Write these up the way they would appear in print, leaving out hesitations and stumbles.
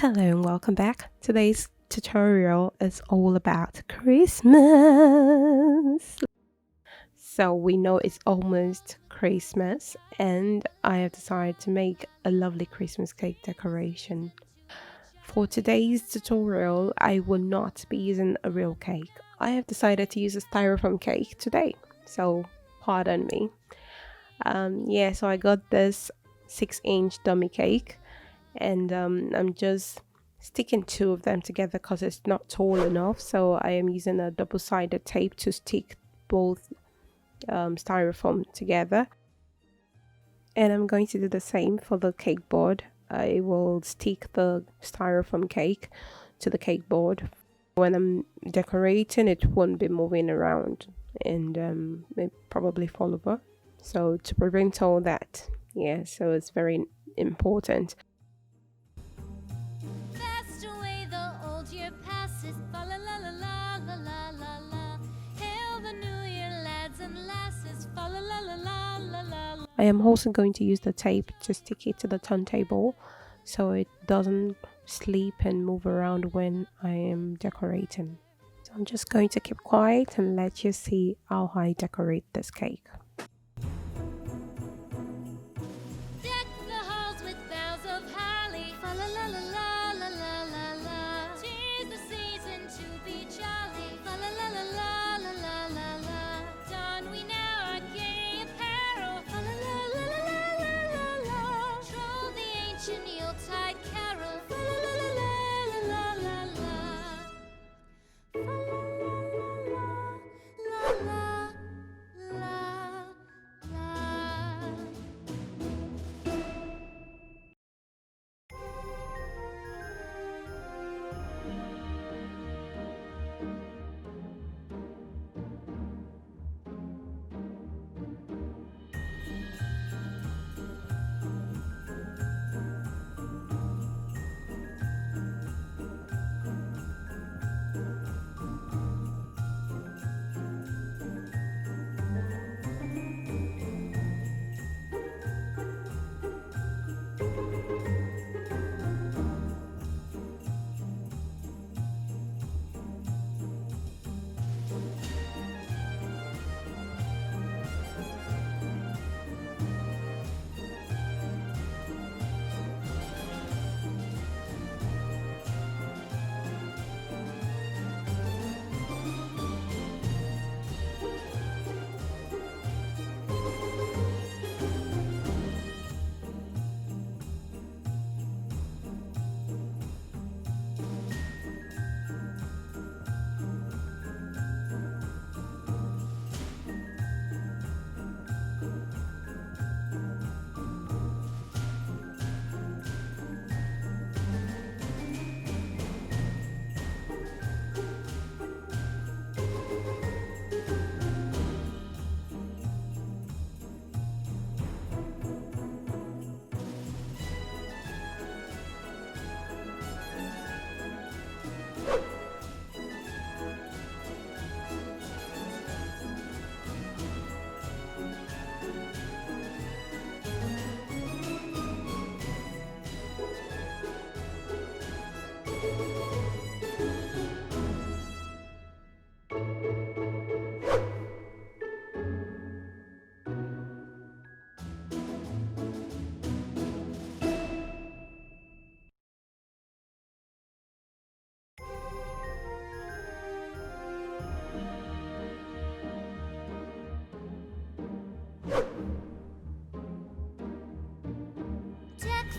Hello and welcome back. Today's tutorial is all about Christmas. So we know it's almost Christmas and I have decided to make a lovely Christmas cake decoration. For today's tutorial, I will not be using a real cake. I have decided to use a styrofoam cake today, so pardon me. So I got this 6-inch dummy cake and I'm just sticking two of them together because it's not tall enough, so I am using a double-sided tape to stick both styrofoam together, and I'm going to do the same for the cake board. I will stick the styrofoam cake to the cake board. When I'm decorating, it won't be moving around and it probably fall over, so to prevent all that, so it's very important. I am also going to use the tape to stick it to the turntable so it doesn't slip and move around when I am decorating. So I'm just going to keep quiet and let you see how I decorate this cake.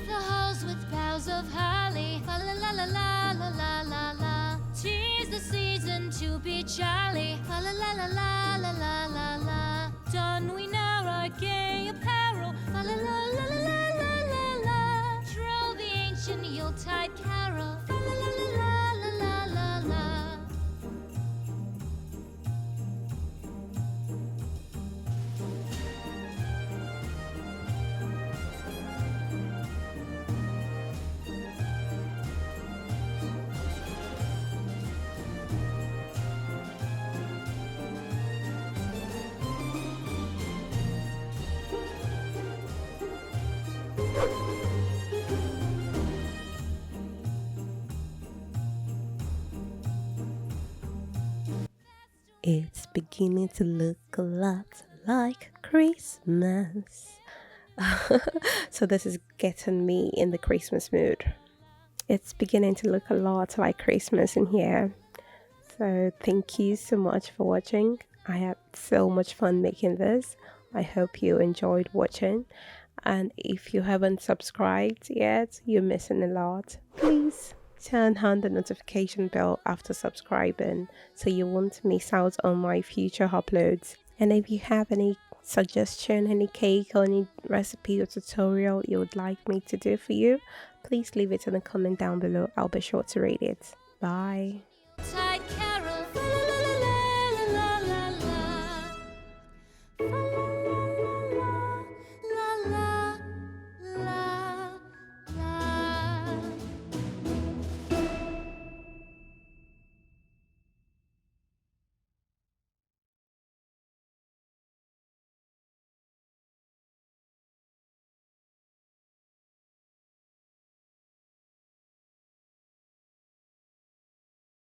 The halls with boughs of holly, fa la la la la la la la la. 'Tis the season to be jolly, fa la la la la la la la la. Don we now our gay apparel, fa la la la la la la la. Troll the ancient Yuletide carol, fa la la la la la la la. It's beginning to look a lot like Christmas. So this is getting me in the Christmas mood. It's beginning to look a lot like Christmas in here. So thank you so much for watching. I had so much fun making this. I hope you enjoyed watching. And if you haven't subscribed yet, you're missing a lot. Please turn on the notification bell after subscribing so you won't miss out on my future uploads. And if you have any suggestion, any cake or any recipe or tutorial you would like me to do for you, please leave it in the comment down below. I'll be sure to read it. Bye.